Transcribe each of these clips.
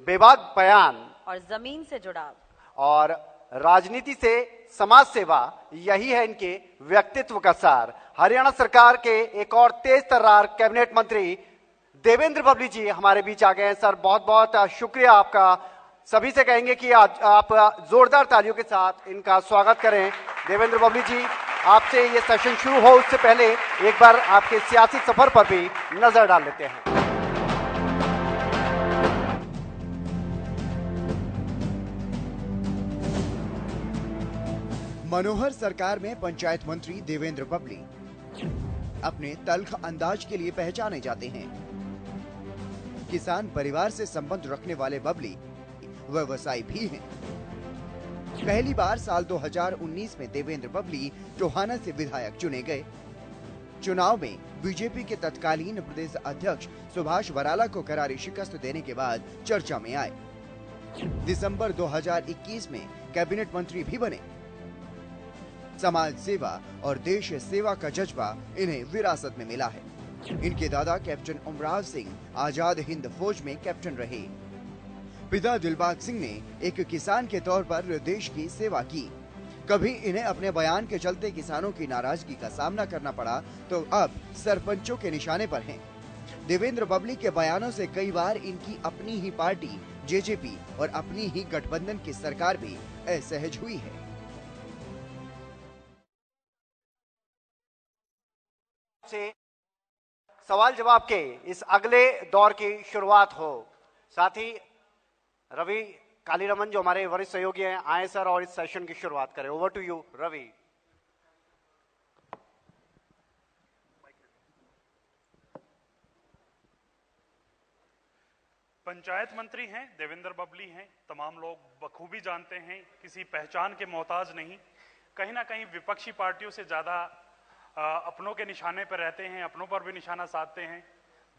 बेबाक बयान और जमीन से जुड़ाव और राजनीति से समाज सेवा, यही है इनके व्यक्तित्व का सार। हरियाणा सरकार के एक और तेज तर्रार कैबिनेट मंत्री देवेंद्र बबली जी हमारे बीच आ गए हैं। सर, बहुत बहुत शुक्रिया आपका। सभी से कहेंगे कि आज आप जोरदार तालियों के साथ इनका स्वागत करें। देवेंद्र बबली जी, आपसे ये सेशन शुरू हो उससे पहले एक बार आपके सियासी सफर पर भी नजर डाल लेते हैं। मनोहर सरकार में पंचायत मंत्री देवेंद्र बबली अपने तल्ख अंदाज के लिए पहचाने जाते हैं। किसान परिवार से संबंध रखने वाले बबली व्यवसायी भी हैं। पहली बार साल 2019 में देवेंद्र बबली टोहाना से विधायक चुने गए। चुनाव में बीजेपी के तत्कालीन प्रदेश अध्यक्ष सुभाष बराला को करारी शिकस्त देने के बाद चर्चा में आए। दिसंबर 2021 में कैबिनेट मंत्री भी बने। समाज सेवा और देश सेवा का जज्बा इन्हें विरासत में मिला है। इनके दादा कैप्टन उमराव सिंह आजाद हिंद फौज में कैप्टन रहे। पिता दिलबाग सिंह ने एक किसान के तौर पर देश की सेवा की। कभी इन्हें अपने बयान के चलते किसानों की नाराजगी का सामना करना पड़ा तो अब सरपंचों के निशाने पर हैं। देवेंद्र बबली के बयानों से कई बार इनकी अपनी ही पार्टी जेजेपी और अपनी ही गठबंधन की सरकार भी असहज हुई है। से सवाल जवाब के इस अगले दौर की शुरुआत हो। साथ ही रवि कालीरमन जो हमारे वरिष्ठ सहयोगी हैं आए सर और इस सेशन की शुरुआत करें। Over to you Ravi. Panchayat मंत्री हैं, देवेंद्र बबली हैं। तमाम लोग बखूबी जानते हैं, किसी पहचान के मोहताज नहीं। कहीं ना कहीं विपक्षी पार्टियों से ज्यादा अपनों के निशाने पर रहते हैं, अपनों पर भी निशाना साधते हैं।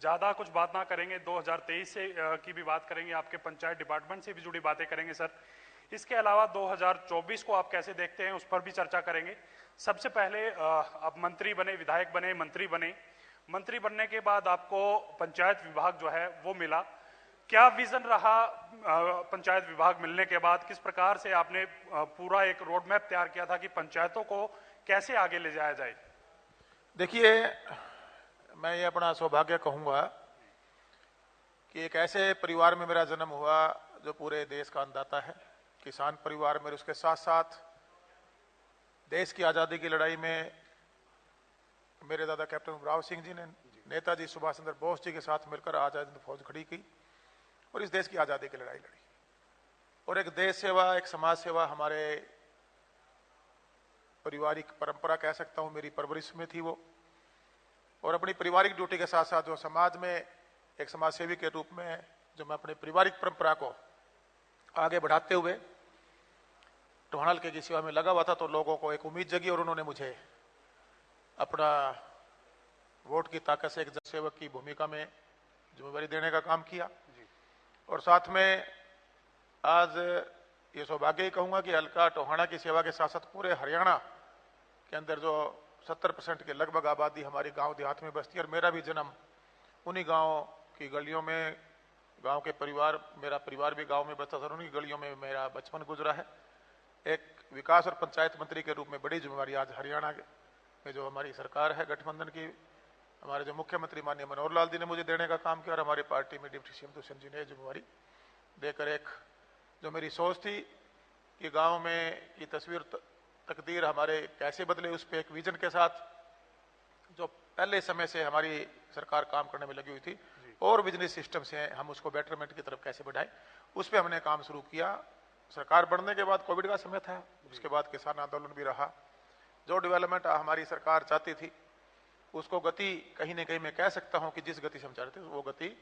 ज़्यादा कुछ बात ना करेंगे, 2023 से की भी बात करेंगे, आपके पंचायत डिपार्टमेंट से भी जुड़ी बातें करेंगे सर। इसके अलावा 2024 को आप कैसे देखते हैं उस पर भी चर्चा करेंगे। सबसे पहले आप मंत्री बने, विधायक बने, मंत्री बने। मंत्री बनने के बाद आपको पंचायत विभाग जो है वो मिला। क्या विजन रहा पंचायत विभाग मिलने के बाद? किस प्रकार से आपने पूरा एक रोड मैप तैयार किया था कि पंचायतों को कैसे आगे ले जाया जाए? देखिए, मैं ये अपना सौभाग्य कहूंगा कि एक ऐसे परिवार में मेरा जन्म हुआ जो पूरे देश का अन्नदाता है, किसान परिवार में। उसके साथ साथ देश की आज़ादी की लड़ाई में मेरे दादा कैप्टन उमराव सिंह जी ने नेताजी सुभाष चंद्र बोस जी के साथ मिलकर आजाद हिंद फौज खड़ी की और इस देश की आज़ादी की लड़ाई लड़ी। और एक देश सेवा, एक समाज सेवा हमारे पारिवारिक परंपरा कह सकता हूं, मेरी परवरिश में थी वो। और अपनी पारिवारिक ड्यूटी के साथ साथ जो समाज में एक समाज सेवी के रूप में जो मैं अपनी पारिवारिक परंपरा को आगे बढ़ाते हुए टोहाना हल्के की सेवा में लगा हुआ था, तो लोगों को एक उम्मीद जगी और उन्होंने मुझे अपना वोट की ताकत से एक जनसेवक की भूमिका में जिम्मेदारी देने का काम किया। और साथ में आज ये सौभाग्य ही कहूंगा कि हल्का टोहाना की सेवा के साथ साथ पूरे हरियाणा के अंदर जो 70% के लगभग आबादी हमारी गांव देहात में बसती है। और मेरा भी जन्म उन्हीं गांव की गलियों में, गांव के परिवार, मेरा परिवार भी गांव में बसता था, उन्हीं गलियों में मेरा बचपन गुजरा है। एक विकास और पंचायत मंत्री के रूप में बड़ी जिम्मेदारी आज हरियाणा में जो हमारी सरकार है गठबंधन की, हमारे जो मुख्यमंत्री माननीय मनोहर लाल जी ने मुझे देने का काम किया और हमारी पार्टी में डिप्टी सीएम दुष्यंत जी ने जिम्मेदारी देकर एक जो मेरी सोच थी कि गांव में की तस्वीर तकदीर हमारे कैसे बदले, उस पर एक विजन के साथ जो पहले समय से हमारी सरकार काम करने में लगी हुई थी और बिजनेस सिस्टम से हम उसको बेटरमेंट की तरफ कैसे बढ़ाएं, उस पर हमने काम शुरू किया। सरकार बढ़ने के बाद कोविड का समय था, उसके बाद किसान आंदोलन भी रहा। जो डेवलपमेंट हमारी सरकार चाहती थी उसको गति कहीं न कहीं मैं कह सकता हूं कि जिस गति से हम चाहते थे वो गति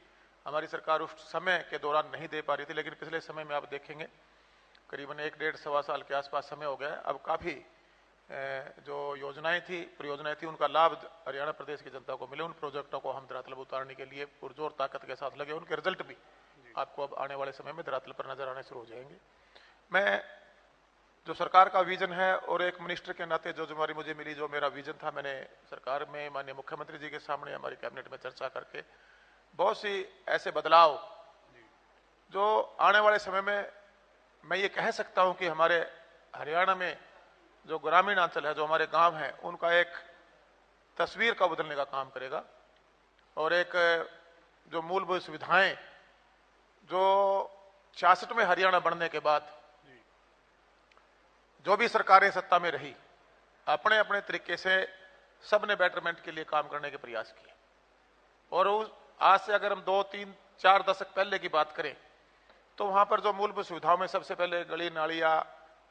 हमारी सरकार उस समय के दौरान नहीं दे पा रही थी। लेकिन पिछले समय में आप देखेंगे करीबन 1-1.5 साल के आसपास समय हो गया है, अब काफी जो योजनाएं थी, परियोजनाएं थी, उनका लाभ हरियाणा प्रदेश की जनता को मिले। उन प्रोजेक्टों को हम धरातल पर उतारने के लिए पुरजोर ताकत के साथ लगे। उनके रिजल्ट भी आपको अब आने वाले समय में धरातल पर नजर आने शुरू हो जाएंगे। मैं जो सरकार का विजन है और एक मिनिस्टर के नाते जो जिम्मेदारी मुझे मिली, जो मेरा विजन था, मैंने सरकार में माननीय मुख्यमंत्री जी के सामने हमारी कैबिनेट में चर्चा करके बहुत सी ऐसे बदलाव जो आने वाले समय में मैं ये कह सकता हूं कि हमारे हरियाणा में जो ग्रामीण अंचल है, जो हमारे गांव हैं, उनका एक तस्वीर का बदलने का काम करेगा। और एक जो मूलभूत सुविधाएं जो 66 में हरियाणा बनने के बाद जो भी सरकारें सत्ता में रही, अपने अपने तरीके से सबने बेटरमेंट के लिए काम करने के प्रयास किए। और आज से अगर हम 2, 3, 4 दशक पहले की बात करें तो वहां पर जो मूलभूत सुविधाओं में सबसे पहले गली नालियां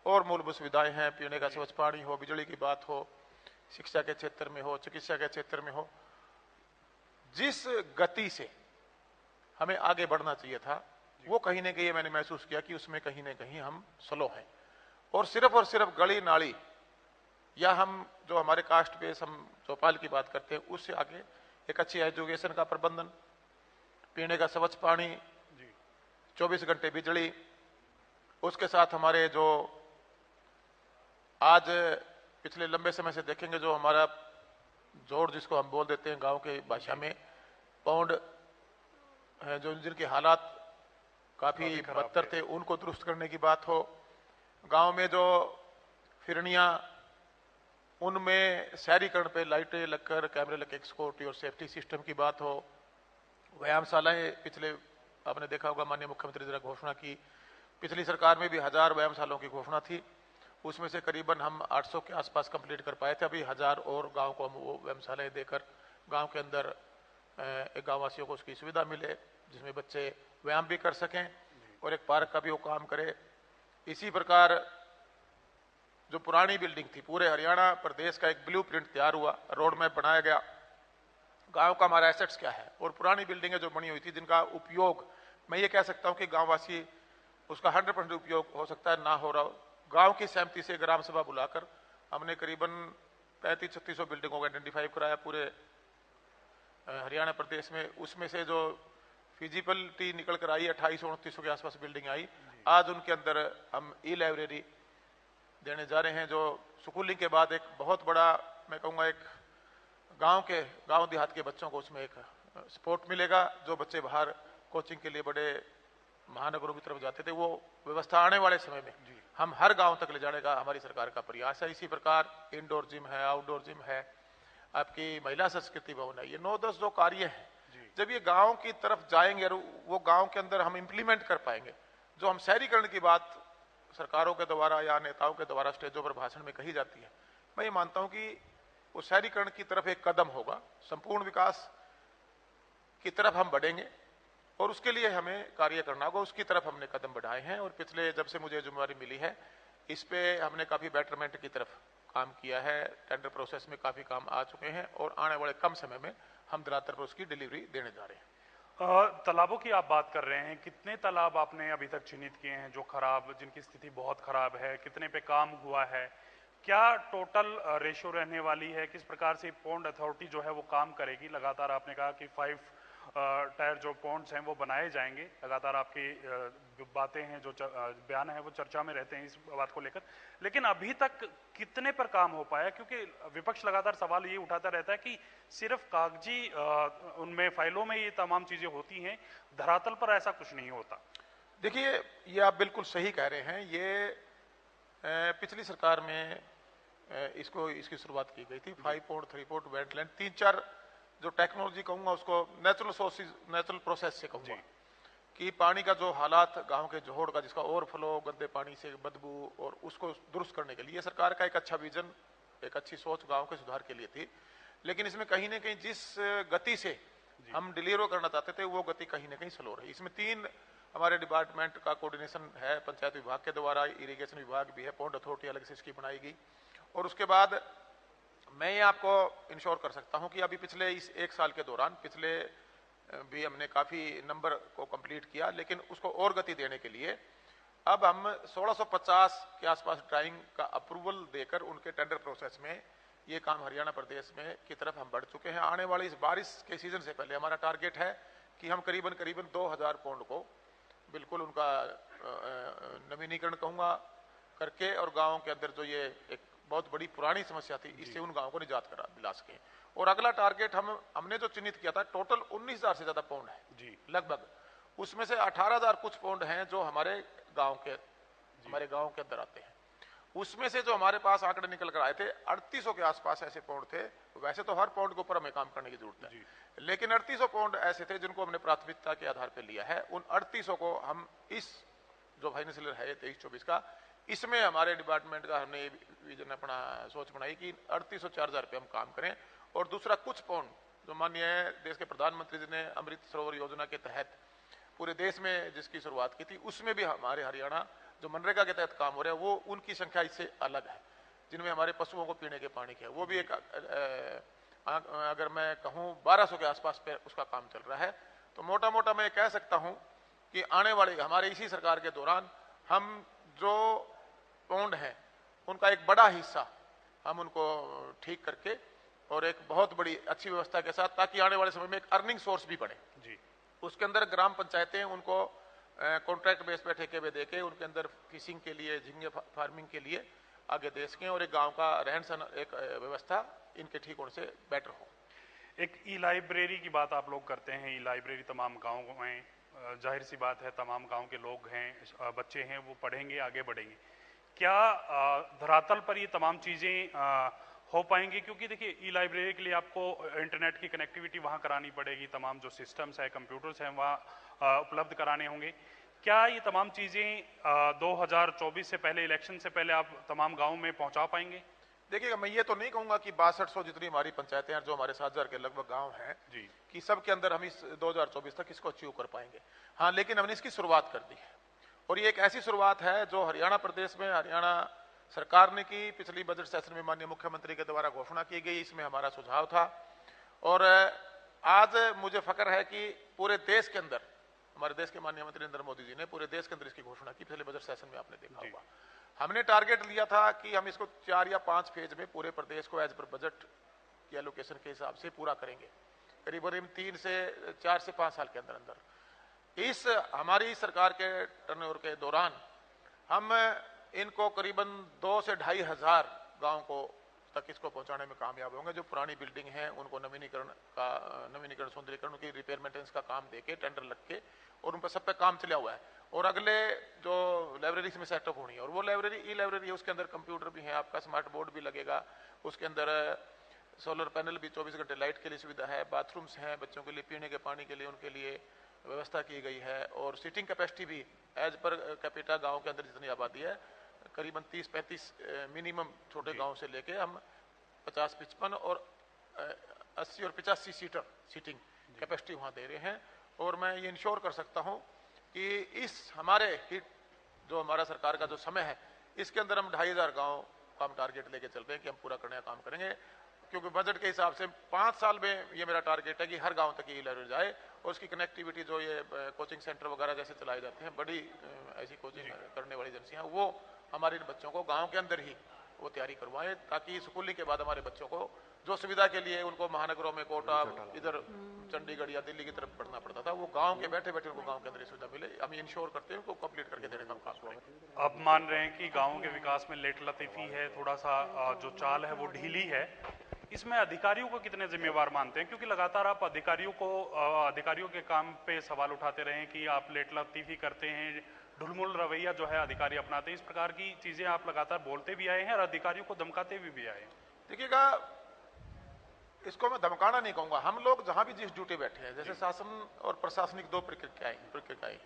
और मूलभूत सुविधाएं हैं, पीने का स्वच्छ पानी हो, बिजली की बात हो, शिक्षा के क्षेत्र में हो, चिकित्सा के क्षेत्र में हो, जिस गति से हमें आगे बढ़ना चाहिए था, वो कहीं ना कहीं मैंने महसूस किया कि उसमें कहीं ना कहीं हम स्लो हैं। और सिर्फ गली नाली या हम जो हमारे कास्ट बेस हम चौपाल की बात करते हैं, उससे आगे एक अच्छी एजुकेशन का प्रबंधन, पीने का स्वच्छ पानी, 24 घंटे बिजली, उसके साथ हमारे जो आज पिछले लंबे समय से देखेंगे जो हमारा जोड़ जिसको हम बोल देते हैं गांव के भाषा में पौंड है, जो जिनके हालात काफी बदतर थे, उनको दुरुस्त करने की बात हो, गांव में जो फिरनियां उनमें शहरीकरण पे लाइटें लगकर कैमरे लगे सिक्योरिटी और सेफ्टी सिस्टम की बात हो, व्यायामशालाएं पिछले आपने देखा होगा माननीय मुख्यमंत्री जी ने घोषणा की, पिछली सरकार में भी 1000 व्यायामशालाओं की घोषणा थी, उसमें से करीबन हम 800 के आसपास कंप्लीट कर पाए थे। अभी 1000 और गांव को हम वो व्यायामशालाएं देकर गांव के अंदर गांव वासियों को उसकी सुविधा मिले जिसमें बच्चे व्यायाम भी कर सकें और एक पार्क का भी वो काम करे। इसी प्रकार जो पुरानी बिल्डिंग थी, पूरे हरियाणा प्रदेश का एक ब्लूप्रिंट तैयार हुआ, रोड मैप बनाया गया, गांव का हमारा एसेट्स क्या है, और पुरानी बिल्डिंगें जो बनी हुई थी जिनका उपयोग मैं ये कह सकता हूं कि गांववासी उसका 100% उपयोग हो सकता है ना हो रहा हो, गांव की सहमति से ग्राम सभा बुलाकर हमने करीबन 3500-3600 बिल्डिंगों को आइडेंटिफाई कराया पूरे हरियाणा प्रदेश में। उसमें से जो फिजिबिलिटी निकल कर आई 2800-2900 के आसपास बिल्डिंग आई। आज उनके अंदर हम ई लाइब्रेरी देने जा रहे हैं, जो स्कूलिंग के बाद एक बहुत बड़ा मैं कहूँगा एक गांव देहात के बच्चों को उसमें एक सपोर्ट मिलेगा। जो बच्चे बाहर कोचिंग के लिए बड़े महानगरों की तरफ जाते थे, वो व्यवस्था आने वाले समय में हम हर गांव तक ले जाने का हमारी सरकार का प्रयास है। इसी प्रकार इंडोर जिम है, आउटडोर जिम है, आपकी महिला संस्कृति भवन है, ये 9-10 जो कार्य हैं, जब ये गांव की तरफ जाएंगे और वो गांव के अंदर हम इंप्लीमेंट कर पाएंगे, जो हम शहरीकरण की बात सरकारों के द्वारा या नेताओं के द्वारा स्टेजों पर भाषण में कही जाती है, मैं ये मानता हूं कि वो शहरीकरण की तरफ एक कदम होगा, संपूर्ण विकास की तरफ हम बढ़ेंगे और उसके लिए हमें कार्य करना होगा। उसकी तरफ हमने कदम बढ़ाए हैं और पिछले जब से मुझे जिम्मेवारी मिली है इस पे हमने काफी बेटरमेंट की तरफ काम किया है। टेंडर प्रोसेस में काफी काम आ चुके हैं और आने वाले कम समय में हम धरातल पर उसकी डिलीवरी देने जा रहे हैं। तालाबों की आप बात कर रहे हैं, कितने तालाब आपने अभी तक चिन्हित किए हैं जो खराब, जिनकी स्थिति बहुत खराब है, कितने पे काम हुआ है, क्या टोटल रेशियो रहने वाली है, किस प्रकार से पॉन्ड अथॉरिटी जो है वो काम करेगी? लगातार आपने कहा कि 5 टायर जो पॉन्ड्स हैं वो बनाए जाएंगे, लगातार आपकी बातें हैं जो बयान है वो चर्चा में रहते हैं इस बात को लेकर, लेकिन अभी तक कितने पर काम हो पाया? क्योंकि विपक्ष लगातार सवाल ये उठाता रहता है कि सिर्फ कागजी उनमें फाइलों में ये तमाम चीजें होती हैं, धरातल पर ऐसा कुछ नहीं होता। देखिए, ये आप बिल्कुल सही कह रहे हैं। ये पिछली सरकार में इसकी शुरुआत की गई थी। 5 पॉइंट 3 पॉइंट वेटलैंड 3-4 जो टेक्नोलॉजी कहूंगा उसको नेचुरल सोर्सेज नेचुरल प्रोसेस से कहूंगा कि पानी का जो हालात गांव के जोड़ का जिसका ओवरफ्लो, गंदे पानी से बदबू और उसको दुरुस्त करने के लिए सरकार का एक अच्छा विजन, एक अच्छी सोच गांव के सुधार के लिए थी। लेकिन इसमें कहीं ना कहीं जिस गति से हम डिलीवर करना चाहते थे वो गति कहीं ना कहीं स्लो रही। इसमें 3 हमारे डिपार्टमेंट का कोऑर्डिनेशन है, पंचायत विभाग के द्वारा, इरिगेशन विभाग भी है, पॉन्ड अथॉरिटी अलग से इसकी बनाई गई। और उसके बाद मैं ये आपको इंश्योर कर सकता हूं कि अभी पिछले इस 1 साल के दौरान पिछले भी हमने काफी नंबर को कंप्लीट किया, लेकिन उसको और गति देने के लिए अब हम 1650 के आसपास ड्राइंग का अप्रूवल देकर उनके टेंडर प्रोसेस में ये काम हरियाणा प्रदेश में की तरफ हम बढ़ चुके हैं। आने वाली इस बारिश के सीजन से पहले हमारा टारगेट है कि हम करीबन 2000 पौंड को बिल्कुल उनका नवीनीकरण कहूंगा करके और गाँव के अंदर जो ये एक बहुत बड़ी पुरानी समस्या थी इससे उन गांवों को निजात करा दिला सके। और अगला टारगेट हमने जो चिन्हित किया था, टोटल 19,000 से ज्यादा पौंड है जी लगभग, उसमें से 18,000 कुछ पौंड हैं जो हमारे गांव के अंदर आते हैं। उसमें से जो हमारे पास आंकड़े निकल कर आए थे 3800 के आसपास ऐसे पौंड थे। वैसे तो हर पौंड के ऊपर हमें काम करने की जरूरत है, लेकिन 3800 पौंड ऐसे थे जिनको हमने प्राथमिकता के आधार पर लिया है। उन 3800 को हम इस जो फाइनेंशियल है 23-24 का, इसमें हमारे डिपार्टमेंट का हमने विजन अपना सोच बनाई कि 3804,000 रुपये हम काम करें। और दूसरा कुछ पौंड जो माननीय देश के प्रधानमंत्री जी ने अमृत सरोवर योजना के तहत पूरे देश में जिसकी शुरुआत की थी, उसमें भी हमारे हरियाणा जो मनरेगा के तहत काम हो रहा है वो उनकी संख्या इससे अलग है, जिनमें हमारे पशुओं को पीने के पानी के वो भी एक अगर मैं कहूँ 1200 के आसपास पे उसका काम चल रहा है। तो मोटा मोटा मैं कह सकता हूँ कि आने वाले हमारे इसी सरकार के दौरान हम जो पौंड हैं उनका एक बड़ा हिस्सा हम उनको ठीक करके और एक बहुत बड़ी अच्छी व्यवस्था के साथ, ताकि आने वाले समय में एक अर्निंग सोर्स भी बने जी। उसके अंदर ग्राम पंचायतें उनको कॉन्ट्रैक्ट बेस पे ठेके पे देके उनके अंदर फिशिंग के लिए, झींगे फार्मिंग के लिए आगे दे सकें और एक गांव का रहन सहन एक व्यवस्था इनके ठीक होने से बेटर हो। एक ई लाइब्रेरी की बात आप लोग करते हैं, ई लाइब्रेरी तमाम गाँव में, जाहिर सी बात है तमाम गांव के लोग हैं, बच्चे हैं, वो पढ़ेंगे, आगे बढ़ेंगे। क्या धरातल पर ये तमाम चीज़ें हो पाएंगी? क्योंकि देखिए ई लाइब्रेरी के लिए आपको इंटरनेट की कनेक्टिविटी वहाँ करानी पड़ेगी, तमाम जो सिस्टम्स है, कंप्यूटर्स हैं वहाँ उपलब्ध कराने होंगे। क्या ये तमाम चीज़ें 2024 से पहले, इलेक्शन से पहले आप तमाम गाँव में पहुँचा पाएंगे? देखिएगा, मैं ये तो नहीं कहूँगा कि 6200 जितनी हमारी पंचायतें हैं जो हमारे 7000 के लगभग गाँव हैं जी, कि सबके अंदर हम इस 2024 तक इसको अचीव कर पाएंगे। हाँ, लेकिन हमने इसकी शुरुआत कर दी है और ये एक ऐसी शुरुआत है जो हरियाणा प्रदेश में हरियाणा सरकार ने की। पिछली बजट सेशन में माननीय मुख्यमंत्री के द्वारा घोषणा की गई, इसमें हमारा सुझाव था और आज मुझे फख्र है कि पूरे देश के अंदर हमारे देश के माननीय मंत्री नरेंद्र मोदी जी ने पूरे देश के अंदर इसकी घोषणा की। पिछले बजट सेशन में आपने देखा होगा, हमने टारगेट लिया था कि हम इसको 4 या 5 फेज में पूरे प्रदेश को एज पर बजट की एलोकेशन के हिसाब से पूरा करेंगे, करीबन 3 से 4 से 5 साल के अंदर अंदर। इस हमारी सरकार के टर्नओवर के दौरान हम इनको करीबन 2 से 2,500 गाँव को तक इसको पहुंचाने में कामयाब होंगे। जो पुरानी बिल्डिंग है उनको नवीनीकरण सौंदर्यीकरण की रिपेयर मेंटेनेंस का काम देके टेंडर लग के और उन पर सब पे काम चला हुआ है। और अगले जो लाइब्रेरी में सेटअप होनी है और वो लाइब्रेरी ई लाइब्रेरी है, उसके अंदर कंप्यूटर भी है, आपका स्मार्ट बोर्ड भी लगेगा, उसके अंदर सोलर पैनल भी, 24 घंटे लाइट के लिए सुविधा है, बाथरूम्स हैं, बच्चों के लिए पीने के पानी के लिए उनके लिए व्यवस्था की गई है और सीटिंग कैपेसिटी भी एज पर कैपिटा गाँव के अंदर जितनी आबादी है करीबन 30-35 मिनिमम छोटे गांव से लेके हम 50-55 और 80 और 85 सीटर सीटिंग कैपेसिटी वहां दे रहे हैं। और मैं ये इंश्योर कर सकता हूं कि इस हमारे जो हमारा सरकार का जो समय है इसके अंदर हम 2,500 गाँव का हम टारगेट लेके चल रहे हैं कि हम पूरा करने का काम करेंगे, क्योंकि बजट के हिसाब से 5 साल में ये मेरा टारगेट है कि हर गाँव तक ये लाइब्रेरी जाए और उसकी कनेक्टिविटी जो ये कोचिंग सेंटर वगैरह जैसे चलाए जाते हैं, बड़ी ऐसी कोचिंग करने वाली एजेंसियाँ, वो हमारे इन बच्चों को गांव के अंदर ही वो तैयारी करवाएं, ताकि स्कूलिंग के बाद हमारे बच्चों को जो सुविधा के लिए उनको महानगरों में कोटा, इधर चंडीगढ़ या दिल्ली की तरफ पढ़ना पड़ता था, वो गांव के बैठे बैठे उनको गांव के अंदर सुविधा मिले। हम इंश्योर करते हैं उनको कंप्लीट करके देने का काम करेंगे। अब मान रहे हैं कि गाँव के विकास में लेट लतीफी है, थोड़ा सा जो चाल है वो ढीली है, इसमें अधिकारियों को कितने जिम्मेवार मानते हैं? क्योंकि लगातार आप अधिकारियों के काम पे सवाल उठाते रहे कि आप लेट लतीफी करते हैं, ढुलमुल रवैया जो है अधिकारी अपनाते हैं, इस प्रकार की चीजें आप लगातार बोलते भी आए हैं और अधिकारियों को धमकाते भी आए हैं। देखिएगा, इसको मैं धमकाना नहीं कहूंगा, हम लोग जहां भी जिस ड्यूटी बैठे हैं, जैसे शासन और प्रशासनिक 2 प्रक्रियाएं,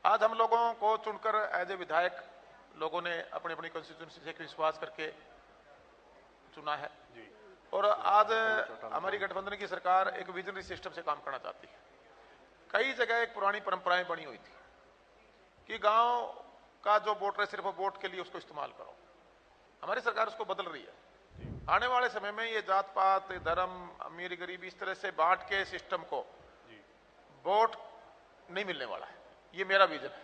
आज हम लोगों को चुनकर एज ए विधायक लोगों ने अपनी अपनी कॉन्स्टिट्यूंसी से विश्वास करके चुना है जी। और आज हमारी गठबंधन की सरकार एक विजनरी सिस्टम से काम करना चाहती है। कई जगह एक पुरानी परंपराएं बनी हुई थी कि गांव का जो वोटर है सिर्फ वोट के लिए उसको इस्तेमाल करो, हमारी सरकार उसको बदल रही है। आने वाले समय में ये जात पात, धर्म, अमीर गरीब इस तरह से बांट के सिस्टम को वोट नहीं मिलने वाला है, ये मेरा विजन है।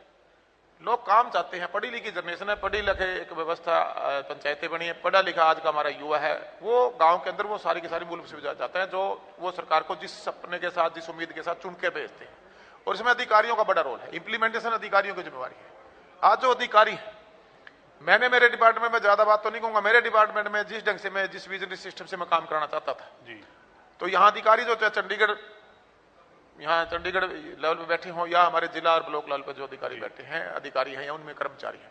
लोग काम चाहते हैं, पढ़ी लिखी जनरेशन है, पढ़ी लिखे एक व्यवस्था पंचायतें बनी है, पढ़ा लिखा आज का हमारा युवा है, वो गांव के अंदर वो सारी की सारी मूल सुविधा चाहता है जो वो सरकार को जिस सपने के साथ, जिस उम्मीद के साथ चुन के भेजते हैं। और इसमें अधिकारियों का बड़ा रोल है, इंप्लीमेंटेशन अधिकारियों की जिम्मेवारी है। आज जो अधिकारी, मैंने मेरे डिपार्टमेंट में ज्यादा बात तो नहीं कहूंगा, मेरे डिपार्टमेंट में जिस ढंग से मैं जिस विजनरी सिस्टम से मैं काम कराना चाहता था जी, तो यहाँ अधिकारी जो चंडीगढ़ यहाँ चंडीगढ़ लेवल पे बैठे हों या हमारे जिला और ब्लॉक लेवल पे जो अधिकारी बैठे हैं, अधिकारी हैं या उनमें कर्मचारी हैं,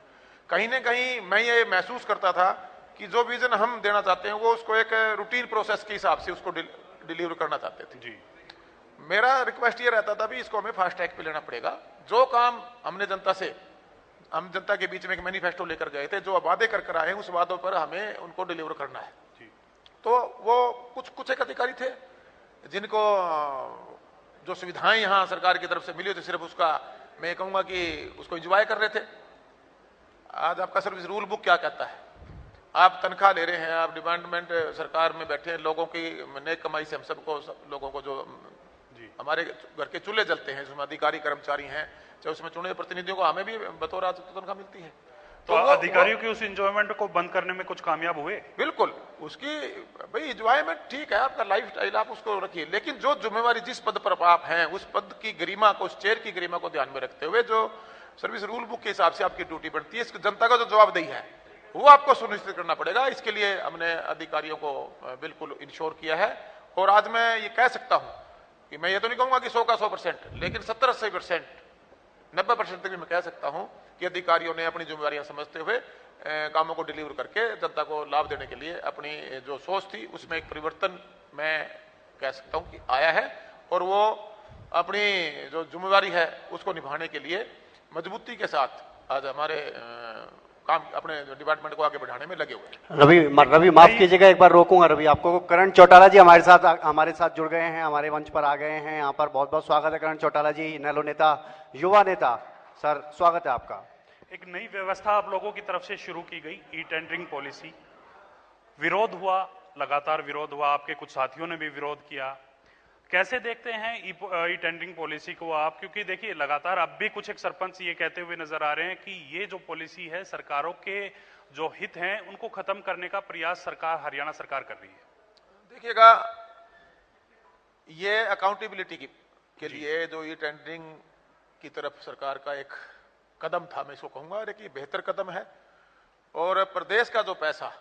कहीं ना कहीं मैं ये महसूस करता था कि जो विजन हम देना चाहते हैं वो उसको एक रूटीन प्रोसेस के हिसाब से उसको डिलीवर करना चाहते थे जी। मेरा रिक्वेस्ट ये रहता था भी इसको हमें फास्ट ट्रैक पे लेना पड़ेगा। जो काम हमने हम जनता के बीच में एक मैनिफेस्टो लेकर गए थे, जो वादे कर आए हैं, उस वादों पर हमें उनको डिलीवर करना है। तो वो कुछ एक अधिकारी थे जिनको जो सुविधाएं यहाँ सरकार की तरफ से मिली थी, सिर्फ उसका मैं कहूंगा कि उसको एंजॉय कर रहे थे। आज आपका सर्विस रूल बुक क्या कहता है? आप तनख्वाह ले रहे हैं, आप डिपार्टमेंट सरकार में बैठे हैं, लोगों की नेक कमाई से हम सबको लोगों को जो हमारे घर के चूल्हे जलते हैं, जिसमें अधिकारी कर्मचारी हैं, चाहे उसमें चुने प्रतिनिधियों को, हमें भी बतौर तनख्वाह मिलती है। तो अधिकारियों की उस एंजॉयमेंट को बंद करने में कुछ कामयाब हुए? बिल्कुल, उसकी भाई एंजॉयमेंट ठीक है, आपका लाइफ स्टाइल आप उसको रखिए, लेकिन जो जिम्मेवारी जिस पद पर आप हैं उस पद की गरिमा को, उस चेयर की गरिमा को ध्यान में रखते हुए जो सर्विस रूल बुक के हिसाब से आपकी ड्यूटी बनती है, इस जनता का जो जवाबदेही है वो आपको सुनिश्चित करना पड़ेगा। इसके लिए हमने अधिकारियों को बिल्कुल इंश्योर किया है। और आज मैं ये कह सकता हूं कि मैं ये तो नहीं कहूंगा कि 100 का 100%, लेकिन 70-80%, 90% तक भी मैं कह सकता हूं कि अधिकारियों ने अपनी जिम्मेवारियां समझते हुए कामों को डिलीवर करके जनता को लाभ देने के लिए अपनी जो सोच थी उसमें एक परिवर्तन मैं कह सकता हूं कि आया है, और वो अपनी जो जिम्मेवारी है उसको निभाने के लिए मजबूती के साथ आज हमारे काम अपने डिपार्टमेंट को आगे बढ़ाने में लगे हुए हैं। रवि माफ कीजिएगा, एक बार रोकूंगा रवि आपको। करण चौटाला जी हमारे साथ जुड़ गए हैं, हमारे मंच पर आ गए हैं। यहाँ पर बहुत बहुत स्वागत है करण चौटाला जी, इनेलो नेता, युवा नेता। सर स्वागत है आपका। एक नई व्यवस्था आप लोगों की तरफ से शुरू की गई, ई टेंडरिंग पॉलिसी, विरोध हुआ, लगातार विरोध हुआ, आपके कुछ साथियों ने भी विरोध किया। कैसे देखते हैं ई टेंडरिंग पॉलिसी को आप? क्योंकि देखिए लगातार अब भी कुछ एक सरपंच ये कहते हुए नजर आ रहे हैं कि ये जो पॉलिसी है सरकारों के जो हित हैं उनको खत्म करने का प्रयास हरियाणा सरकार कर रही है। देखिएगा, ये अकाउंटेबिलिटी के लिए जो ई टेंडरिंग की तरफ सरकार का एक कदम था, मैं इसको कहूंगा कि बेहतर कदम है। और प्रदेश का जो पैसा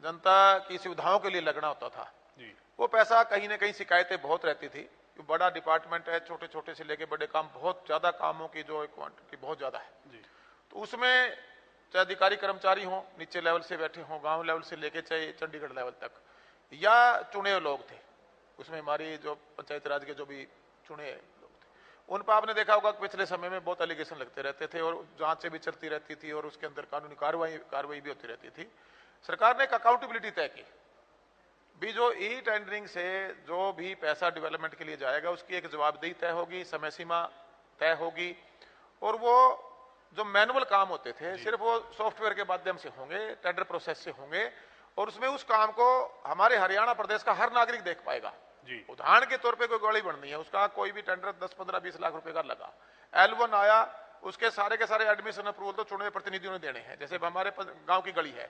जनता की सुविधाओं के लिए लगना होता था, वो पैसा कहीं ना कहीं शिकायतें बहुत रहती थी। बड़ा डिपार्टमेंट है, छोटे छोटे से लेके बड़े काम, बहुत ज्यादा कामों की जो क्वांटिटी बहुत ज्यादा है, तो उसमें चाहे अधिकारी कर्मचारी हों, नीचे लेवल से बैठे हों, गांव लेवल से लेके चाहे चंडीगढ़ लेवल तक, या चुने हुए लोग थे, उसमें हमारी जो पंचायत राज के जो भी चुने लोग थे, उन पर आपने देखा होगा कि पिछले समय में बहुत एलिगेशन लगते रहते थे और जांचें भी चलती रहती थी और उसके अंदर कानूनी कार्रवाई भी होती रहती थी। सरकार ने एक अकाउंटेबिलिटी तय की भी, जो ई टेंडरिंग से जो भी पैसा डेवलपमेंट के लिए जाएगा उसकी एक जवाबदेही तय होगी, समय सीमा तय होगी, और वो जो मैनुअल काम होते थे सिर्फ वो सॉफ्टवेयर के माध्यम से होंगे, टेंडर प्रोसेस से होंगे, और उसमें उस काम को हमारे हरियाणा प्रदेश का हर नागरिक देख पाएगा। उदाहरण के तौर पे कोई गाड़ी बननी है, उसका कोई भी टेंडर 10, 15, 20 लाख रुपए का लगा, L1 आया, उसके सारे के सारे एडमिशन अप्रूवल तो चुने प्रतिनिधियों ने देने हैं। जैसे हमारे गांव की गली है,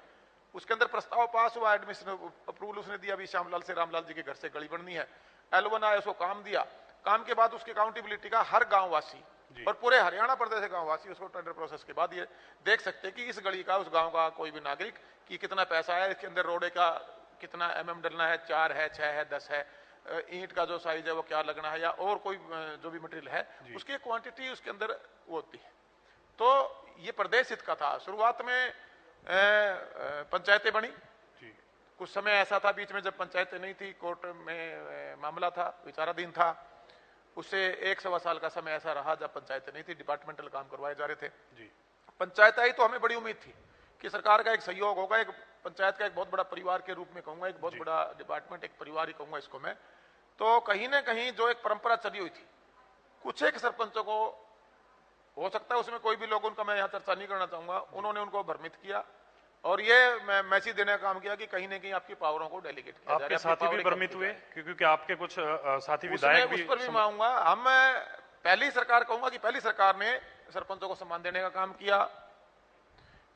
उसके अंदर प्रस्ताव पास हुआ, एडमिशन अप्रूवल उसने दिया, भी श्यामलाल से रामलाल जी के घर से गली बननी है, L1 आया, उसको काम दिया, काम के बाद उसकी अकाउंटेबिलिटी का हर गांव वासी और पूरे हरियाणा प्रदेश के गांव वासी उसको टेंडर प्रोसेस के बाद ये देख सकते हैं कि इस गली का, उस गांव का कोई भी नागरिक कि कितना पैसा है, इसके अंदर रोडे का कितना mm डलना है, 4 है, 6 है, 10 है, ईंट का जो साइज है वो क्या लगना है, या और कोई जो भी मटेरियल है उसकी क्वांटिटी उसके अंदर वो होती है। तो ये प्रदेश हित का था। शुरुआत में पंचायतें बनी, कुछ समय ऐसा था बीच में जब पंचायतें नहीं थी, कोर्ट में मामला था, विचाराधीन था, उससे 1-1.25 साल का समय ऐसा रहा जब पंचायतें नहीं थी, डिपार्टमेंटल काम करवाए जा रहे थे। पंचायत आई तो हमें बड़ी उम्मीद थी कि सरकार का एक सहयोग होगा, एक पंचायत का एक बहुत बड़ा परिवार के रूप में कहूंगा, एक बहुत बड़ा डिपार्टमेंट, एक परिवार ही कहूंगा इसको मैं। तो कहीं ना कहीं जो एक परंपरा चली हुई थी, कुछ एक सरपंचों को हो सकता है उसमें कोई भी लोग, उनका मैं यहाँ चर्चा नहीं करना चाहूंगा, उन्होंने उनको भ्रमित किया और ये मैसेज देने का काम किया कि कहीं ना कहीं आपकी पावरों को डेलीगेट किया जाए। आपके साथी भी भ्रमित हुए क्योंकि आपके कुछ साथी विधायक भी, उस पर भी मैं आऊंगा। हम पहली सरकार कहूंगा कि पहली सरकार ने सरपंचों को सम्मान देने का काम किया,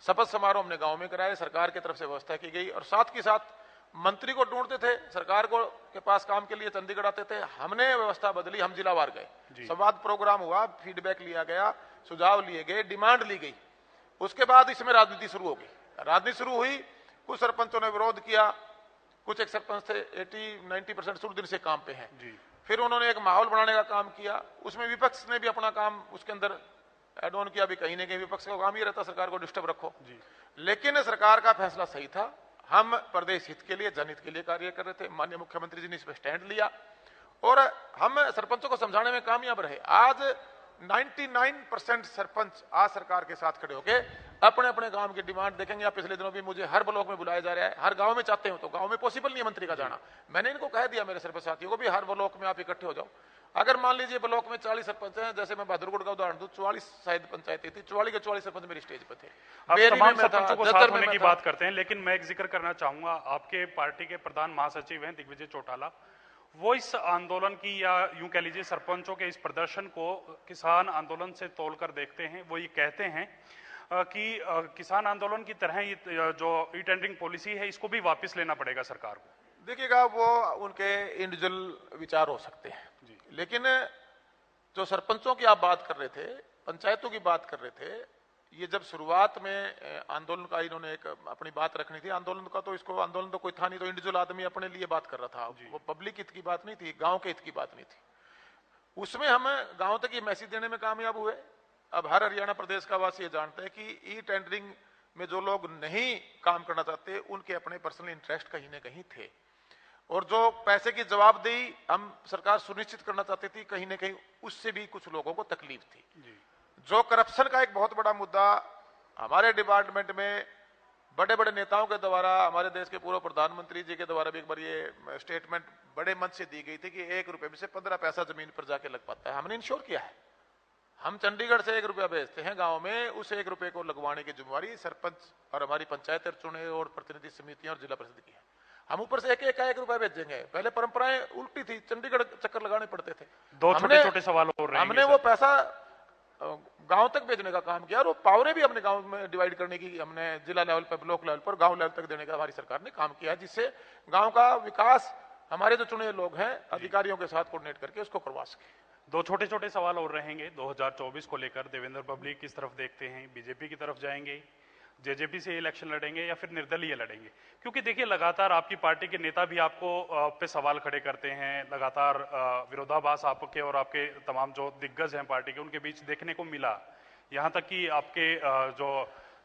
शपथ समारोह हमने गांव में कराए, सरकार की तरफ से व्यवस्था की गई, और साथ के साथ मंत्री को ढूंढते थे, सरकार को के पास काम के लिए चंडीगढ़ आते थे, हमने व्यवस्था बदली, हम जिलावार गए, संवाद प्रोग्राम हुआ, फीडबैक लिया गया, सुझाव लिए गए, डिमांड ली गई, उसके बाद इसमें राजनीति शुरू हो गई। राजनीति शुरू हुई, कुछ सरपंचों ने विरोध किया, कुछ एक सरपंच थे 80-90% शुरू दिन से काम पे हैं, फिर उन्होंने एक माहौल बनाने का काम किया, उसमें विपक्ष ने भी अपना काम उसके अंदर एड ऑन किया। भी कहीं ना कहीं विपक्ष का काम ही रहता सरकार को डिस्टर्ब रखो, लेकिन सरकार का फैसला सही था। हम प्रदेश हित के लिए, जनहित के लिए कार्य कर रहे थे। माननीय मुख्यमंत्री जी ने इस पर स्टैंड लिया और हम सरपंचों को समझाने में कामयाब रहे। आज 99% सरपंच आज सरकार के साथ खड़े होके अपने अपने गांव की डिमांड देखेंगे। आप पिछले दिनों भी मुझे हर ब्लॉक में बुलाया जा रहा है, हर गांव में चाहते हो तो गांव में पॉसिबल नहीं है मंत्री का जाना। मैंने इनको कह दिया, मेरे सरपंच साथियों को भी, हर ब्लॉक में आप इकट्ठे हो जाओ। अगर मान लीजिए ब्लॉक में 40 सरपंच हैं, जैसे मैं बहादुरगढ़ का उदाहरण दूं, 44 शायद पंचायतें थी, 44 के 44 सरपंच मेरी स्टेज पे थे। तमाम सरपंचों को साथ होने की बात करते हैं, लेकिन मैं एक जिक्र करना चाहूंगा, आपके पार्टी के प्रधान महासचिव हैं दिग्विजय चौटाला, वो इस आंदोलन की, या यूं कह लीजिए सरपंचों के इस प्रदर्शन को किसान आंदोलन से तोलकर देखते हैं। वो ये कहते हैं कि किसान आंदोलन की तरह ये जो ई टेंडरिंग पॉलिसी है इसको भी वापस लेना पड़ेगा सरकार को। देखिएगा, वो उनके इंडिविजुअल विचार हो सकते हैं, लेकिन जो सरपंचों की आप बात कर रहे थे, पंचायतों की बात कर रहे थे, ये जब शुरुआत में आंदोलन का इन्होंने एक अपनी बात रखनी थी, आंदोलन का तो इसको आंदोलन तो कोई था नहीं, तो इंडिविजुअल आदमी अपने लिए बात कर रहा था। वो पब्लिक हित की बात नहीं थी, गांव के हित की बात नहीं थी। उसमें हम गांव तक ये मैसेज देने में कामयाब हुए। अब हर हरियाणा प्रदेश का वासी ये जानता है कि ई टेंडरिंग में जो लोग नहीं काम करना चाहते, उनके अपने पर्सनल इंटरेस्ट कहीं ना कहीं थे, और जो पैसे की जवाबदेही हम सरकार सुनिश्चित करना चाहती थी, कहीं ना कहीं उससे भी कुछ लोगों को तकलीफ थी। जो करप्शन का एक बहुत बड़ा मुद्दा हमारे डिपार्टमेंट में बड़े बड़े नेताओं के द्वारा, हमारे देश के पूर्व प्रधानमंत्री जी के द्वारा भी एक बार ये स्टेटमेंट बड़े मंच से दी गई थी कि 1 रुपए में से 15 पैसा जमीन पर जाके लग पाता है। हमने इंश्योर किया है। हम चंडीगढ़ से 1 रुपया भेजते हैं गांव में, उस 1 रुपए को लगवाने की जिम्मेवारी सरपंच और हमारी पंचायत चुने और प्रतिनिधि समितियां और जिला परिषद की है। हम ऊपर से एक एक रुपया भेजेंगे। पहले परंपराएं उल्टी थी, चंडीगढ़ चक्कर लगाने पड़ते थे। दो छोटे छोटे सवाल और हमने वो पैसा गांव तक भेजने का काम किया, और वो पावरें भी अपने गांव में डिवाइड करने की हमने जिला लेवल पर, ब्लॉक लेवल पर, गांव लेवल तक देने का हमारी सरकार ने काम किया, जिससे गांव का विकास हमारे जो चुने लोग हैं अधिकारियों के साथ कोऑर्डिनेट करके उसको करवा सके। दो छोटे छोटे सवाल और रहेंगे 2024 को लेकर। देवेंद्र पब्लिक किस तरफ देखते हैं? बीजेपी की तरफ जाएंगे, जेजेपी से इलेक्शन लड़ेंगे, या फिर निर्दलीय लड़ेंगे? क्योंकि देखिए लगातार आपकी पार्टी के नेता भी आपको पे सवाल खड़े करते हैं, लगातार विरोधाभास आपके और आपके तमाम जो दिग्गज हैं पार्टी के उनके बीच देखने को मिला। यहाँ तक कि आपके जो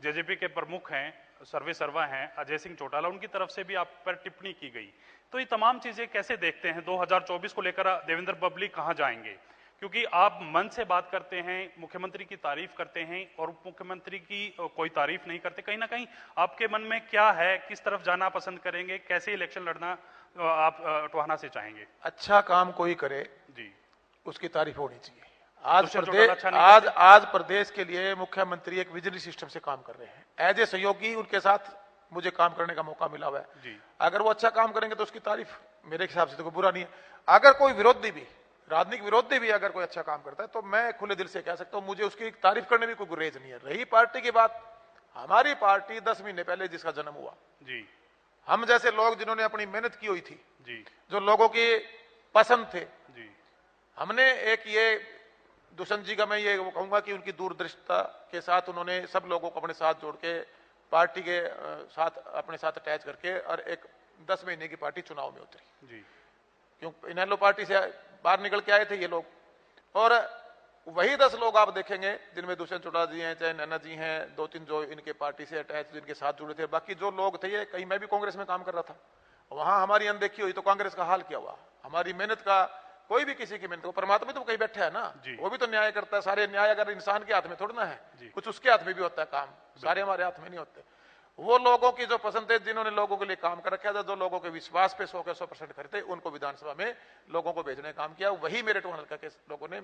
जेजेपी के प्रमुख हैं, सर्वे सर्वा हैं, अजय सिंह चौटाला, उनकी तरफ से भी आप पर टिप्पणी की गई। तो ये तमाम चीजें कैसे देखते हैं? 2024 को लेकर देवेंद्र पब्लिक कहाँ जाएंगे? क्योंकि आप मन से बात करते हैं, मुख्यमंत्री की तारीफ करते हैं, और उप मुख्यमंत्री की कोई तारीफ नहीं करते। कहीं ना कहीं आपके मन में क्या है? किस तरफ जाना पसंद करेंगे? कैसे इलेक्शन लड़ना आप टोहाना से चाहेंगे? अच्छा काम कोई करे जी, उसकी तारीफ होनी चाहिए। आज प्रदेश के लिए मुख्यमंत्री एक विजनरी सिस्टम से काम कर रहे हैं। एज ए सहयोगी उनके साथ मुझे काम करने का मौका मिला हुआ है जी। अगर वो अच्छा काम करेंगे तो उसकी तारीफ मेरे हिसाब से तो कोई बुरा नहीं है। अगर कोई विरोधी भी, राजनीतिक विरोधी भी अगर कोई अच्छा काम करता है तो मैं खुले दिल से कह सकता हूं, मुझे उसकी तारीफ करने में कोई गुरेज नहीं है। रही पार्टी की बात, हमारी पार्टी 10 महीने पहले जिसका जन्म हुआ जी, हम जैसे लोग जिन्होंने अपनी मेहनत की हुई थी जी, जो लोगों की पसंद थे जी, हमने एक ये दुष्यंत जी का मैं ये कहूंगा कि उनकी दूरदृष्टता के साथ उन्होंने सब लोगों को अपने साथ जोड़ के पार्टी के साथ अपने साथ अटैच करके और एक 10 महीने की पार्टी चुनाव में उतरी जी। क्यों इनेलो पार्टी से बाहर निकल के आए थे ये लोग, और वही 10 लोग आप देखेंगे जिनमें दुष्यंत चौटाला जी हैं, चाहे नैना जी हैं, 2-3 जो इनके पार्टी से अटैच जिनके साथ जुड़े थे। बाकी जो लोग थे, ये कहीं मैं भी कांग्रेस में काम कर रहा था, वहां हमारी अनदेखी हुई तो कांग्रेस का हाल क्या हुआ? हमारी मेहनत का, कोई भी किसी की मेहनत को, परमात्मा तो कहीं बैठा है ना, वो भी तो न्याय करता है। सारे न्याय अगर इंसान के हाथ में थोड़ा ना है, कुछ उसके हाथ में भी होता है काम, सारे हमारे हाथ में नहीं होते। वो लोगों की जो पसंद है, जिन्होंने लोगों के लिए काम कर रखा था, जो लोगों के विश्वास पे 100% खड़े थे, उनको विधानसभा में लोगों को भेजने का काम किया। वही मेरे टोहाना हल्का के लोगों ने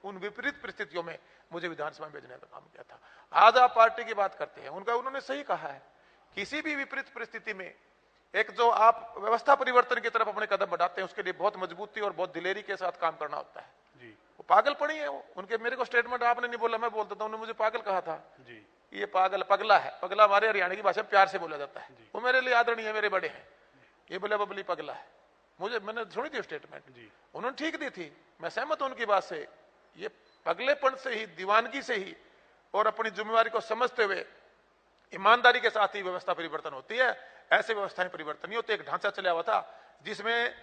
उन विपरीत परिस्थितियों में मुझे विधानसभा में भेजने का काम किया था। आज आप पार्टी की बात करते हैं, उन्होंने सही कहा है, किसी भी विपरीत परिस्थिति में एक जो आप व्यवस्था परिवर्तन की तरफ अपने कदम बढ़ाते हैं, उसके लिए बहुत मजबूती और बहुत दिलेरी के साथ काम करना होता है जी। वो पागलपनी है उनके। मेरे को स्टेटमेंट आपने नहीं बोला, मैं बोलता था, उन्होंने मुझे पागल कहा था जी। ये पागल, पगला है। पगला हमारे हरियाणा की भाषा में प्यार से बोला जाता है। वो मेरे लिए आदरणीय है, मेरे बड़े हैं, ये बोले बबली पगला है। मैंने सुनी थी स्टेटमेंट जी, उन्होंने ठीक दी थी, मैं सहमत हूं उनकी बात से। ये पगलेपन से ही, दीवानगी से ही और अपनी जिम्मेवारी को समझते हुए ईमानदारी के साथ ही व्यवस्था परिवर्तन होती है। ऐसे व्यवस्थाएं परिवर्तन नहीं होते। एक ढांचा चला हुआ था जिसमें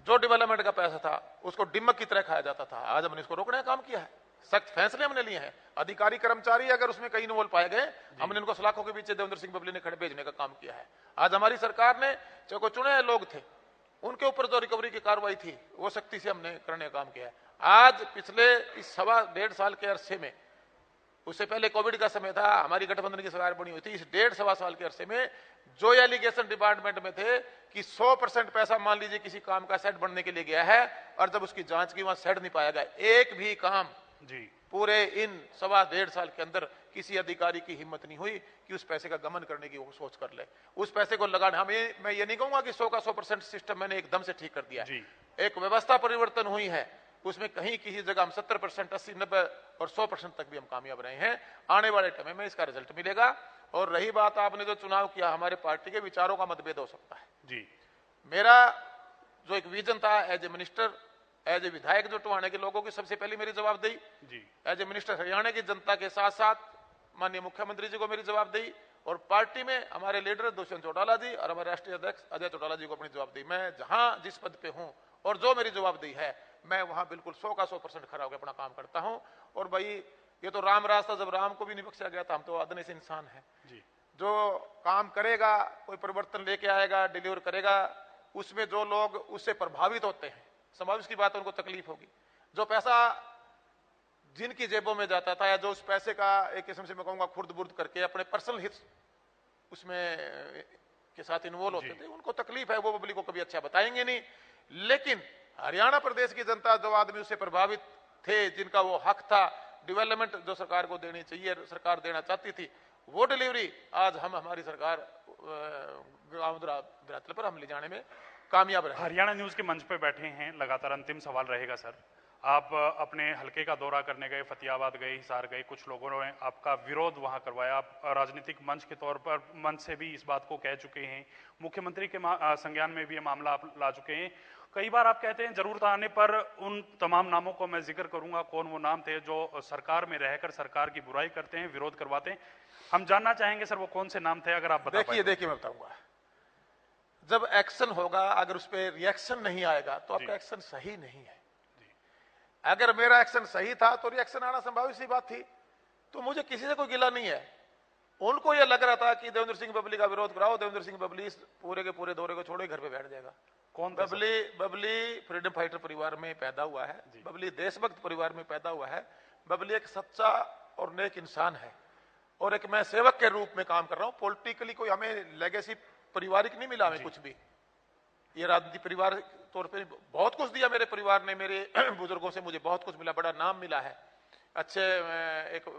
जो डेवलपमेंट का पैसा था उसको डिमक की तरह खाया जाता था। आज हमने इसको रोकने का काम किया है, सख्त फैसले हमने लिए हैं। अधिकारी कर्मचारी अगर उसमें कहीं इन्वॉल्व पाए गए, हमने इनको सलाखों के पीछे देवेंद्र सिंह बबली ने खड़े भेजने का काम किया है। आज हमारी सरकार ने जो को चुने लोग थे उनके ऊपर जो रिकवरी की कार्रवाई थी वो सख्ती से हमने करने का काम किया है। आज पिछले इस 1.5 साल के अरसे में, उससे पहले कोविड का समय था, हमारी गठबंधन की सरकार बनी हुई थी, इस 1.5 साल के अरसे में जो एलिगेशन डिपार्टमेंट में थे कि 100% पैसा मान लीजिए किसी काम का सेट बनने के लिए गया है और जब उसकी जांच की वहां सेट नहीं पाया गया, एक भी काम जी पूरे इन 1.5 साल के अंदर किसी अधिकारी की हिम्मत नहीं हुई कि उस पैसे का गमन करने की वो सोच कर ले, उस पैसे को लगाने। मैं ये नहीं कहूंगा कि 100 का 100% सिस्टम मैंने एकदम से ठीक कर दिया है, एक व्यवस्था परिवर्तन हुई है, उसमें कहीं किसी जगह हम 70%, 80, 90 और 100% तक भी हम कामयाब रहे हैं। आने वाले टाइम में इसका रिजल्ट मिलेगा। और रही बात आपने जो चुनाव किया, हमारे पार्टी के विचारों का मतभेद हो सकता है जी। मेरा जो एक विजन था as a minister, as a विधायक जो टोहाना के लोगों की सबसे पहले मेरी जवाबदेही जी, एज ए मिनिस्टर हरियाणा की जनता के साथ साथ माननीय मुख्यमंत्री जी को मेरी जवाबदेही, और पार्टी में हमारे लीडर दुष्यंत चौटाला जी और हमारे राष्ट्रीय अध्यक्ष अजय चौटाला जी को अपनी जवाबदेही। मैं जहां जिस पद पे हूं और जो मेरी जवाबदेही है, मैं वहां बिल्कुल 100 का 100% खड़ा होकर अपना काम करता हूं। और भाई ये तो राम रास्ता, जब राम को भी नहीं बख्शा गया था, हम तो आदमी से इंसान है जी। जो काम करेगा, कोई परिवर्तन लेके आएगा, डिलीवर करेगा, उसमें जो लोग उससे प्रभावित होते हैं, समावेश की बात है, उनको तकलीफ होगी। जो पैसा जिनकी जेबों में जाता था या जो उस पैसे का एक किस्म से मैं कहूंगा खुर्द बुर्द करके अपने पर्सनल हित उसमें के साथ इन्वॉल्व होते थे, उनको तकलीफ है, वो पब्लिक को कभी अच्छा बताएंगे नहीं। लेकिन हरियाणा प्रदेश की जनता, जो आदमी उससे प्रभावित थे, जिनका वो हक था, डेवलपमेंट जो सरकार को देनी चाहिए, सरकार देना चाहती थी, वो डिलीवरी आज हम हमारी सरकार गांव धरातल पर हम ले जाने में कामयाब रहे। हरियाणा न्यूज के मंच पे बैठे हैं, लगातार अंतिम सवाल रहेगा सर। आप अपने हलके का दौरा करने गए, फतेहाबाद गए, हिसार गए, कुछ लोगों ने आपका विरोध वहां करवाया, आप राजनीतिक मंच के तौर पर मंच से भी इस बात को कह चुके हैं, मुख्यमंत्री के संज्ञान में भी ये मामला आप ला चुके हैं। कई बार आप कहते हैं जरूरत आने पर उन तमाम नामों को मैं जिक्र करूंगा, कौन वो नाम थे जो सरकार में रहकर सरकार की बुराई करते हैं, विरोध करवाते हैं। हम जानना चाहेंगे सर वो कौन से नाम थे, अगर आप बता पाएं। देखिए मैं बताऊंगा। जब एक्शन होगा, अगर उस पर रिएक्शन नहीं आएगा तो आपका एक्शन सही नहीं है। अगर मेरा एक्शन सही था तो रिएक्शन आना संभावित सी बात थी, तो मुझे किसी से कोई गिला नहीं है। उनको यह लग रहा था कि देवेंद्र सिंह बबली का विरोध कराओ, देवेंद्र सिंह बबली पूरे के पूरे दौरे को छोड़े घर पे बैठ जाएगा। कौन? बबली फ्रीडम फाइटर परिवार में पैदा हुआ है, बबली देशभक्त परिवार में पैदा हुआ है, बबली एक सच्चा और नेक इंसान है, और एक मैं सेवक के रूप में काम कर रहा हूं। पॉलिटिकली कोई हमें लेगेसी पारिवारिक नहीं मिला, हमें कुछ भी। ये राजनीति परिवार तौर पे बहुत कुछ दिया मेरे परिवार ने, मेरे बुजुर्गों से मुझे बहुत कुछ मिला, बड़ा नाम मिला है, अच्छे एक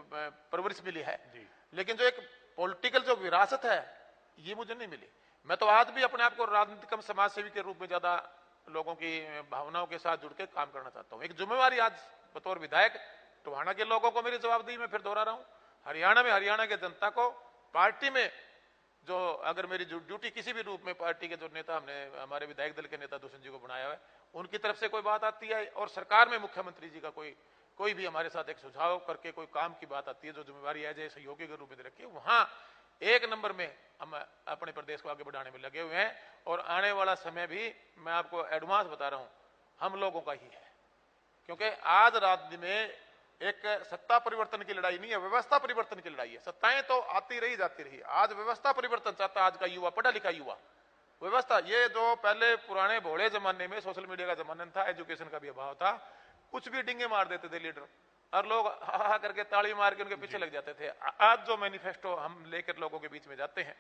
परवरिश मिली है, लेकिन जो एक पॉलिटिकल जो विरासत है ये मुझे नहीं मिली। मैं तो आज भी अपने आप को राजनीतिक समाज सेवी के रूप में ज्यादा लोगों की भावनाओं के साथ जुड़ के काम करना चाहता हूं। एक जिम्मेवारी आज बतौर विधायक टोहाना के लोगों को मेरी जवाबदेही में फिर दोहरा रहा हूं, हरियाणा में हरियाणा के जनता को, पार्टी में जो अगर मेरी ड्यूटी किसी भी रूप में पार्टी के जो नेता, हमने हमारे विधायक दल के नेता दुष्यंत जी को बनाया है, उनकी तरफ से कोई बात आती है और सरकार में मुख्यमंत्री जी का कोई भी हमारे साथ एक सुझाव करके कोई काम की बात आती है, जो जिम्मेवारी है जैसे सहयोगी के रूप में रखी है, वहां 1 नंबर में हम अपने प्रदेश को आगे बढ़ाने में लगे हुए हैं। और आने वाला समय भी मैं आपको एडवांस बता रहा हूं, हम लोगों का ही है, क्योंकि आज राजनीति में एक सत्ता परिवर्तन की लड़ाई नहीं है, व्यवस्था परिवर्तन की लड़ाई है। सत्ताएं तो आती रही जाती रही, आज व्यवस्था परिवर्तन चाहता आज का युवा, पढ़ा लिखा युवा। व्यवस्था, ये जो पहले पुराने भोले जमाने में सोशल मीडिया का जमाना था, एजुकेशन का भी अभाव था, कुछ भी डिंगे मार देते थे लीडर और लोग हा करके ताली मार के उनके पीछे लग जाते थे। आज जो मैनिफेस्टो हम लेकर लोगों के बीच में जाते हैं,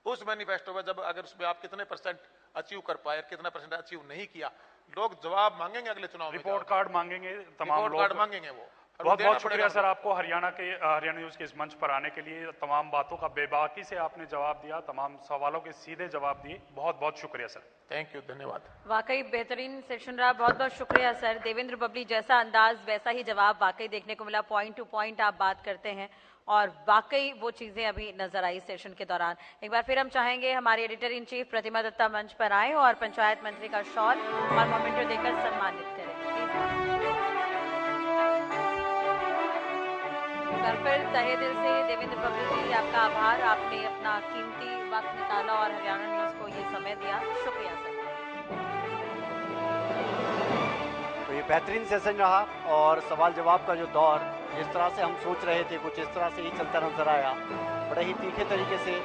उस मैनिफेस्टो में जब अगर उसमें आप कितने % अचीव कर पाए, कितना % अचीव नहीं किया, लोग जवाब मांगेंगे अगले चुनाव में, रिपोर्ट कार्ड मांगेंगे, तमाम रिपोर्ट कार्ड मांगेंगे वो। बहुत बहुत शुक्रिया सर आपको हरियाणा न्यूज के इस मंच पर आने के लिए, तमाम बातों का बेबाकी से आपने जवाब दिया, तमाम सवालों के सीधे जवाब दिए, बहुत बहुत शुक्रिया सर। थैंक यू, धन्यवाद। वाकई बेहतरीन सेशन रहा, बहुत बहुत शुक्रिया सर। देवेंद्र बबली जैसा अंदाज वैसा ही जवाब वाकई देखने को मिला, पॉइंट टू पॉइंट आप बात करते हैं और वाकई वो चीजें अभी नजर आई सेशन के दौरान। एक बार फिर हम चाहेंगे हमारे एडिटर इन चीफ प्रतिमा दत्ता मंच पर आए और पंचायत मंत्री का शॉल और मोमेंटो देकर सम्मानित करें। फिर तहे दिल से देवेंद्र बबली जी आपका आभार, आपने अपना कीमती वक्त निकाला और हरियाणा न्यूज को ये समय दिया, शुक्रिया सर। बेहतरीन सेशन रहा और सवाल जवाब का जो दौर जिस तरह से हम सोच रहे थे कुछ इस तरह से ही चलता नजर आया। बड़े ही तीखे तरीके से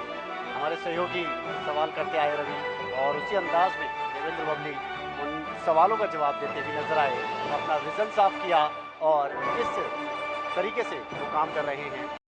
हमारे सहयोगी सवाल करते आए रवि, और उसी अंदाज में देवेंद्र बबली उन सवालों का जवाब देते भी नजर आए, अपना विजन साफ किया और किस तरीके से वो काम कर रहे हैं।